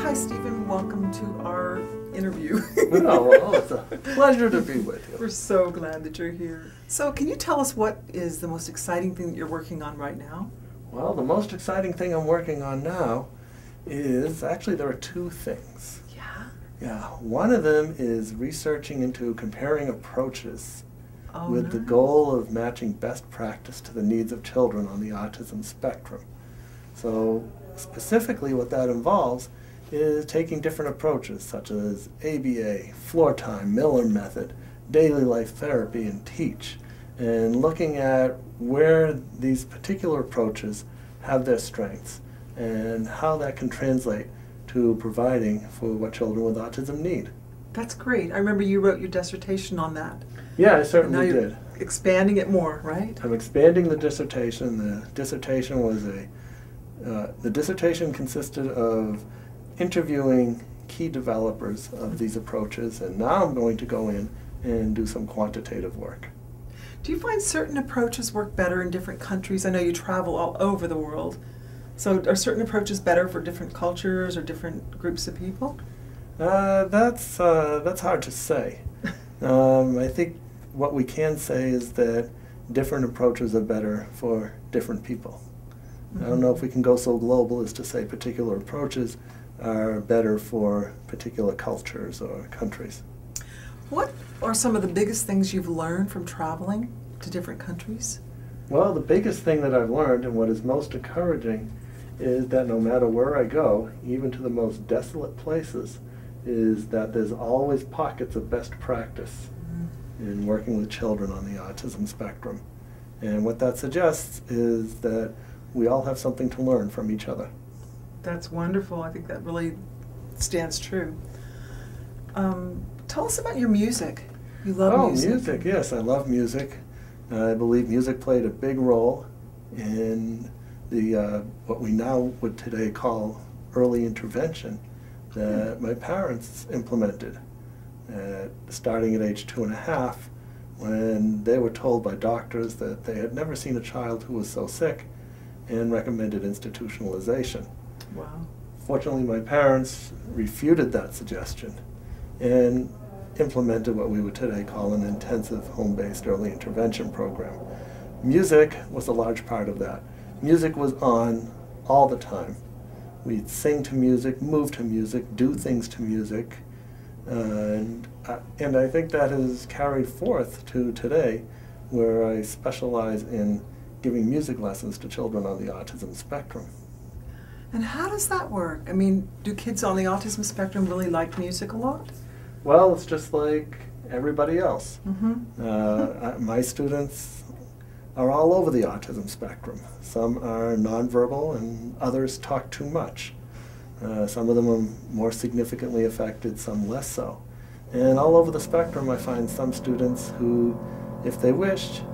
Hi, Stephen. Welcome to our interview. Well, it's a pleasure to be with you. We're so glad that you're here. So can you tell us what is the most exciting thing that you're working on right now? Well, the most exciting thing I'm working on now is, actually there are two things. Yeah, one of them is researching into comparing approaches with the goal of matching best practice to the needs of children on the autism spectrum. So specifically what that involves is taking different approaches such as ABA, floor time, Miller method, daily life therapy, and TEACH, and looking at where these particular approaches have their strengths and how that can translate to providing for what children with autism need. That's great. I remember you wrote your dissertation on that. Yeah, I certainly now you're did. Expanding it more, right? I'm expanding the dissertation. The dissertation was the dissertation consisted of interviewing key developers of these approaches, and now I'm going to go in and do some quantitative work. Do you find certain approaches work better in different countries? I know you travel all over the world. So are certain approaches better for different cultures or different groups of people? That's hard to say. I think what we can say is that different approaches are better for different people. I don't know if we can go so global as to say particular approaches are better for particular cultures or countries. What are some of the biggest things you've learned from traveling to different countries? Well, the biggest thing that I've learned, and what is most encouraging, is that no matter where I go, even to the most desolate places, is that there's always pockets of best practice in working with children on the autism spectrum. And what that suggests is that we all have something to learn from each other. That's wonderful. I think that really stands true. Tell us about your music. You love music. Oh, music, yes, I love music. I believe music played a big role in the what we now would today call early intervention that my parents implemented, starting at age 2.5, when they were told by doctors that they had never seen a child who was so sick and recommended institutionalization. Wow. Fortunately, my parents refuted that suggestion and implemented what we would today call an intensive home-based early intervention program. Music was a large part of that. Music was on all the time. We'd sing to music, move to music, do things to music, and I think that has carried forth to today, where I specialize in giving music lessons to children on the autism spectrum. And how does that work? I mean, do kids on the autism spectrum really like music a lot? Well, it's just like everybody else. My students are all over the autism spectrum. Some are nonverbal and others talk too much. Some of them are more significantly affected, some less so. And all over the spectrum I find some students who, if they wished,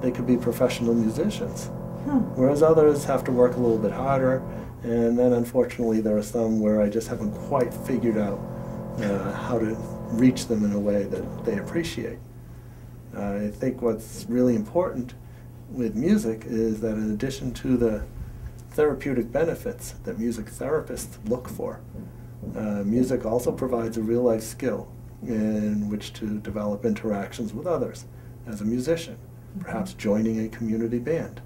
they could be professional musicians. Whereas others have to work a little bit harder, and then unfortunately there are some where I just haven't quite figured out how to reach them in a way that they appreciate. I think what's really important with music is that in addition to the therapeutic benefits that music therapists look for, music also provides a real-life skill in which to develop interactions with others as a musician, perhaps joining a community band.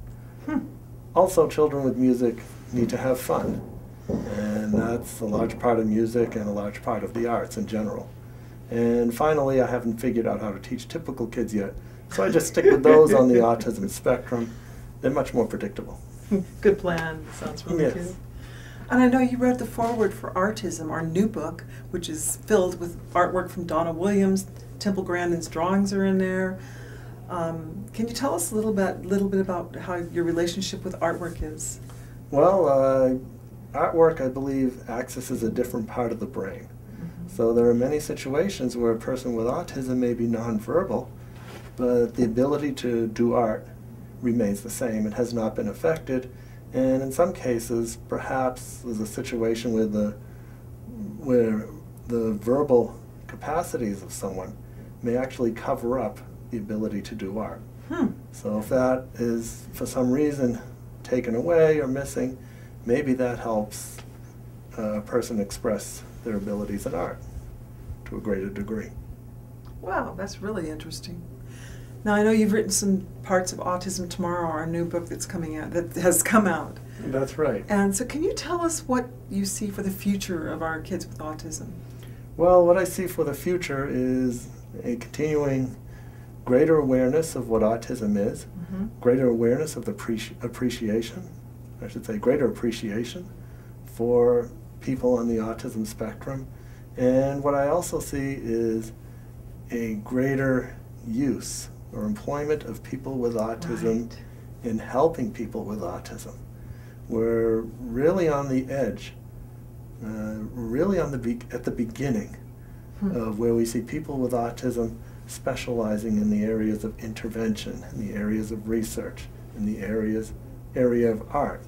Also, children with music need to have fun, and that's a large part of music and a large part of the arts in general. And finally, I haven't figured out how to teach typical kids yet, so I just stick with those on the autism spectrum. They're much more predictable. Good plan. Sounds really good. And I know you wrote the foreword for Artism, our new book, which is filled with artwork from Donna Williams. Temple Grandin's drawings are in there. Can you tell us a little bit about how your relationship with artwork is? Well, artwork, I believe, accesses a different part of the brain. So there are many situations where a person with autism may be nonverbal, but the ability to do art remains the same. It has not been affected, and in some cases, perhaps there's a situation where the verbal capacities of someone may actually cover up the ability to do art. So if that is, for some reason, taken away or missing, maybe that helps a person express their abilities in art to a greater degree. Wow, that's really interesting. Now, I know you've written some parts of Autism Tomorrow, our new book that's coming out, that has come out. That's right. And so can you tell us what you see for the future of our kids with autism? Well, what I see for the future is a continuing greater awareness of what autism is, greater awareness of the greater appreciation for people on the autism spectrum. And what I also see is a greater use or employment of people with autism in helping people with autism. We're really on the edge, really at the beginning of where we see people with autism specializing in the areas of intervention, in the areas of research, in the area of art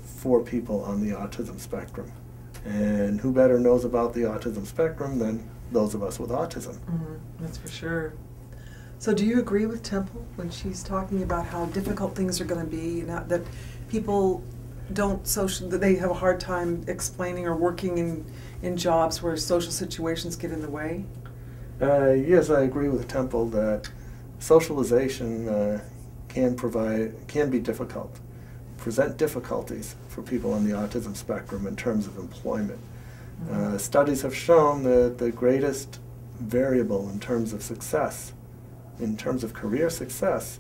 for people on the autism spectrum. And who better knows about the autism spectrum than those of us with autism? That's for sure. So do you agree with Temple when she's talking about how difficult things are going to be, and that people that they have a hard time explaining or working in jobs where social situations get in the way? Yes, I agree with Temple that socialization can be difficult, present difficulties for people on the autism spectrum in terms of employment. Studies have shown that the greatest variable in terms of success, in terms of career success,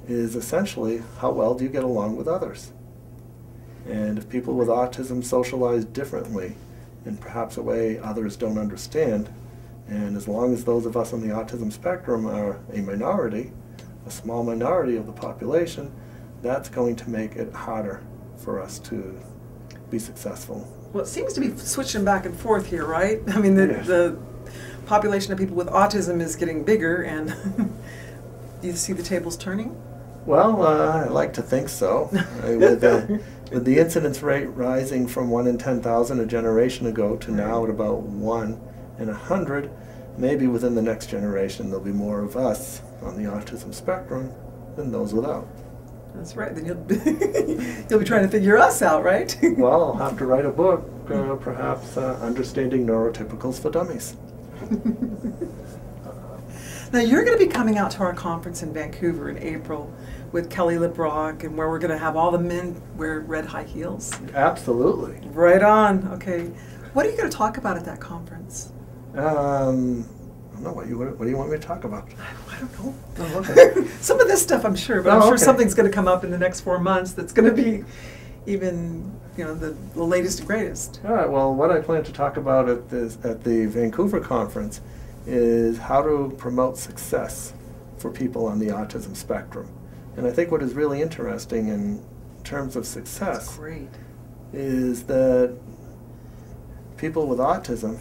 is essentially how well do you get along with others. And if people with autism socialize differently, in perhaps a way others don't understand, and as long as those of us on the autism spectrum are a minority, a small minority of the population, that's going to make it harder for us to be successful. Well, it seems to be switching back and forth here, right? I mean, the population of people with autism is getting bigger, and do you see the tables turning? Well, I like to think so. With the incidence rate rising from 1 in 10,000 a generation ago to now at about 1 in 100, maybe within the next generation there'll be more of us on the autism spectrum than those without. That's right. Then you'll be trying to figure us out, right? Well, I'll have to write a book, perhaps Understanding Neurotypicals for Dummies. Now, you're going to be coming out to our conference in Vancouver in April with Kelly LeBrock, and where we're going to have all the men wear red high heels. Absolutely. Right on. Okay. What are you going to talk about at that conference? I don't know. What do you want me to talk about? I don't know. Oh, okay. Some of this stuff I'm sure, but I'm sure something's going to come up in the next 4 months that's going to be even, the latest and greatest. All right. Well, what I plan to talk about at the Vancouver conference is how to promote success for people on the autism spectrum. And I think what is really interesting in terms of success is that people with autism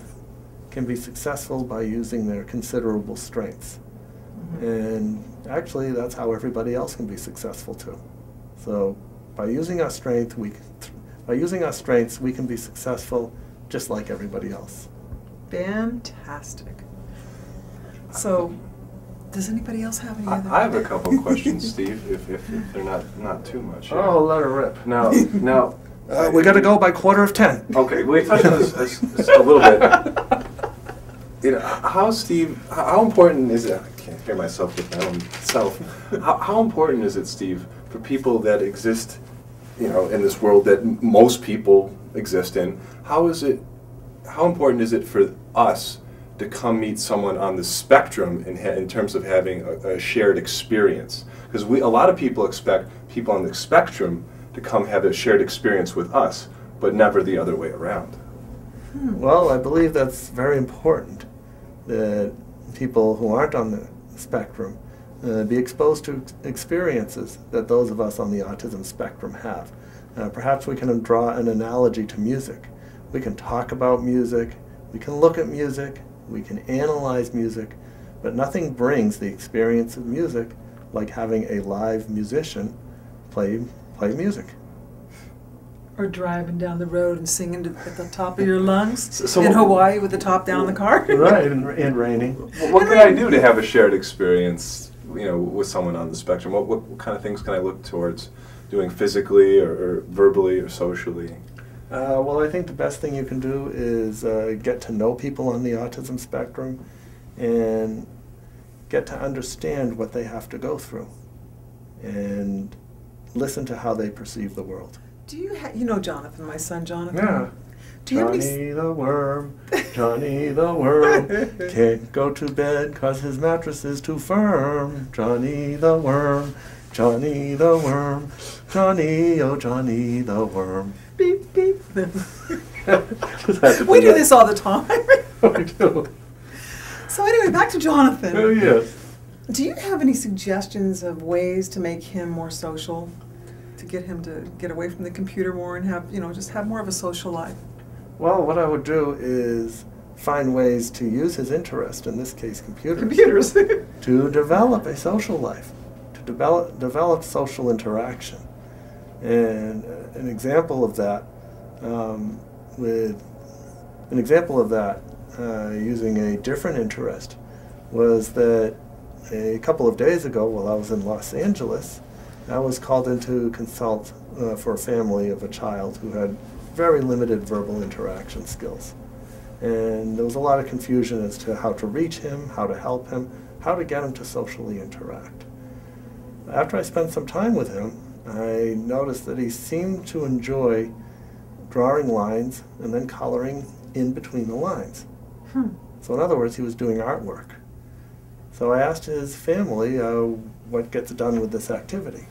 can be successful by using their considerable strengths. And actually, that's how everybody else can be successful too. So by using our strengths, we can be successful just like everybody else. Fantastic. So, does anybody else have any other? I have a couple questions, Steve, if they're not too much. Yeah. Oh, let her rip. Now, we got to go by 9:45. Okay, we touched on this a little bit. How important is it? I can't hear myself with my own self. How important is it, Steve, for people that exist, in this world that most people exist in? How important is it for us to come meet someone on the spectrum in terms of having a shared experience? Because a lot of people expect people on the spectrum to come have a shared experience with us, but never the other way around. Well, I believe that's very important, that people who aren't on the spectrum be exposed to experiences that those of us on the autism spectrum have. Perhaps we can draw an analogy to music. We can talk about music, we can look at music, we can analyze music, but nothing brings the experience of music like having a live musician play music. Or driving down the road and singing at the top of your lungs in Hawaii with the top down the car. Right, and raining. What can I do to have a shared experience, with someone on the spectrum? What kind of things can I look towards doing physically or verbally or socially? Well, I think the best thing you can do is get to know people on the autism spectrum and get to understand what they have to go through and listen to how they perceive the world. Do you you know Jonathan, my son Jonathan? Yeah. Do you have Johnny the worm, Johnny the worm, can't go to bed 'cause his mattress is too firm. Johnny the worm, Johnny the worm, Johnny, oh Johnny the worm. Beep, beep. Just had to We do that. this all the time. We do. So anyway, back to Jonathan. Oh, yes. Do you have any suggestions of ways to make him more social? To get him to get away from the computer more and have, just have more of a social life? Well, what I would do is find ways to use his interest, in this case computers, Computers. to develop a social life, to develop social interaction. And an example of that, using a different interest, was that a couple of days ago, while I was in Los Angeles, I was called in to consult for a family of a child who had very limited verbal interaction skills. And there was a lot of confusion as to how to reach him, how to help him, how to get him to socially interact. After I spent some time with him, I noticed that he seemed to enjoy drawing lines and then coloring in between the lines. So in other words, he was doing artwork. So I asked his family what gets done with this activity.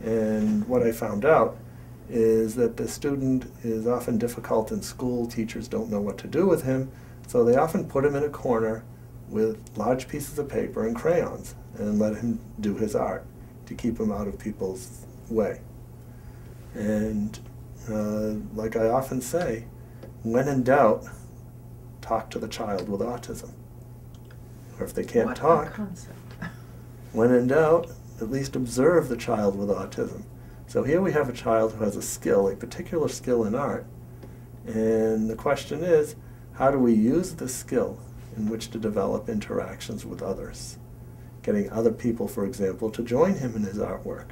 And what I found out is that the student is often difficult in school. Teachers don't know what to do with him, so they often put him in a corner with large pieces of paper and crayons and let him do his art to keep him out of people's way. And like I often say, when in doubt, talk to the child with autism. Or if they can't What talk, a concept. when in doubt, at least observe the child with autism. So here we have a child who has a skill, a particular skill in art, and the question is, how do we use this skill in which to develop interactions with others? Getting other people, for example, to join him in his artwork.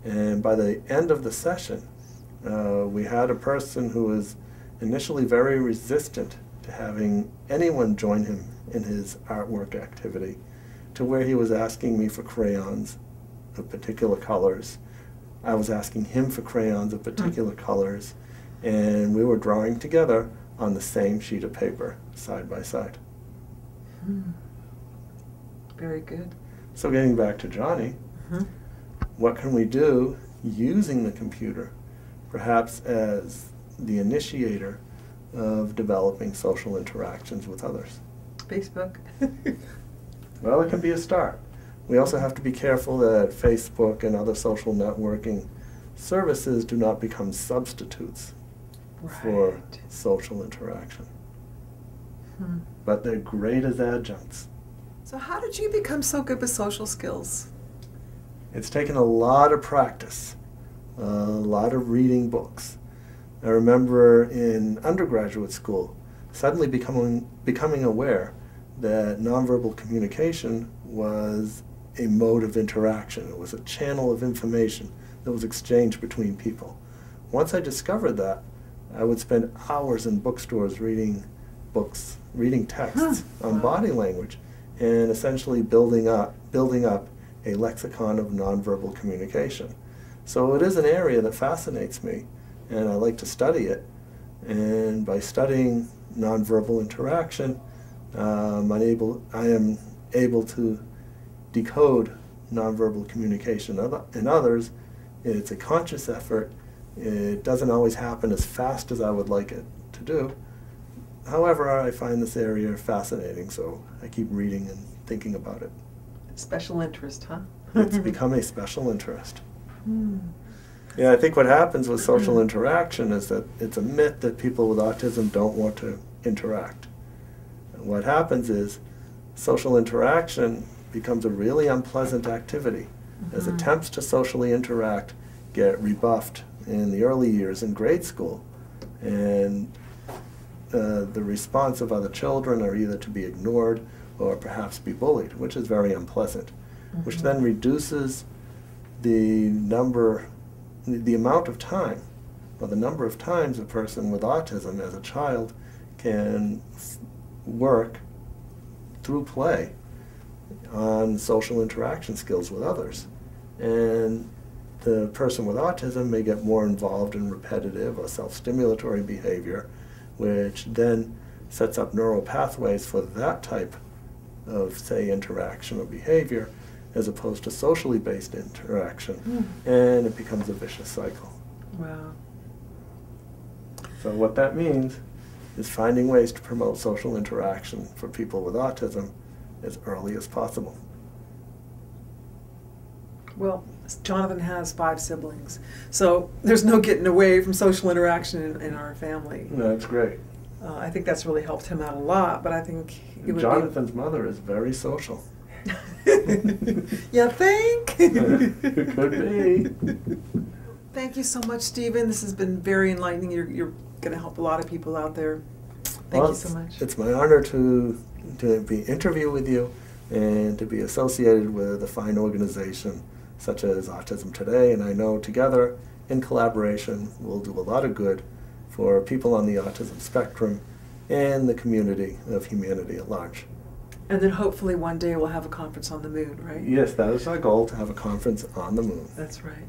And by the end of the session, we had a person who was initially very resistant to having anyone join him in his artwork activity, to where he was asking me for crayons of particular colors. I was asking him for crayons of particular colors, and we were drawing together on the same sheet of paper, side by side. Very good. So getting back to Johnny, what can we do using the computer, perhaps as the initiator of developing social interactions with others? Facebook. Well, it can be a start. We also have to be careful that Facebook and other social networking services do not become substitutes for Right. social interaction. But they're great as adjuncts. So how did you become so good with social skills? It's taken a lot of practice, a lot of reading books. I remember in undergraduate school suddenly becoming aware that nonverbal communication was a mode of interaction. It was a channel of information that was exchanged between people. Once I discovered that, I would spend hours in bookstores reading books, reading texts on body language, and essentially building up a lexicon of nonverbal communication. So it is an area that fascinates me, and I like to study it. And by studying nonverbal interaction, I am able to decode nonverbal communication in others. It's a conscious effort. It doesn't always happen as fast as I would like it to do. However, I find this area fascinating, so I keep reading and thinking about it. Special interest, huh? It's become a special interest. Yeah, I think what happens with social interaction is that it's a myth that people with autism don't want to interact. And what happens is social interaction becomes a really unpleasant activity, as attempts to socially interact get rebuffed in the early years in grade school, and the response of other children are either to be ignored or perhaps be bullied, which is very unpleasant, which then reduces the amount of time Well, the number of times a person with autism as a child can work through play on social interaction skills with others. And the person with autism may get more involved in repetitive or self-stimulatory behavior, which then sets up neural pathways for that type of, say, interaction or behavior, as opposed to socially based interaction, and it becomes a vicious cycle. Wow. So what that means is finding ways to promote social interaction for people with autism as early as possible. Well, Jonathan has 5 siblings, so there's no getting away from social interaction in our family. That's great. I think that's really helped him out a lot, but I think it would Jonathan's mother is very social. You think? It could be. Thank you so much, Stephen. This has been very enlightening. You're going to help a lot of people out there. Thank you so much. It's my honor to be interviewed with you and to be associated with a fine organization such as Autism Today, and I know together, in collaboration, we'll do a lot of good for people on the autism spectrum and the community of humanity at large. And then hopefully one day we'll have a conference on the moon, right? Yes, that is our goal, to have a conference on the moon. That's right.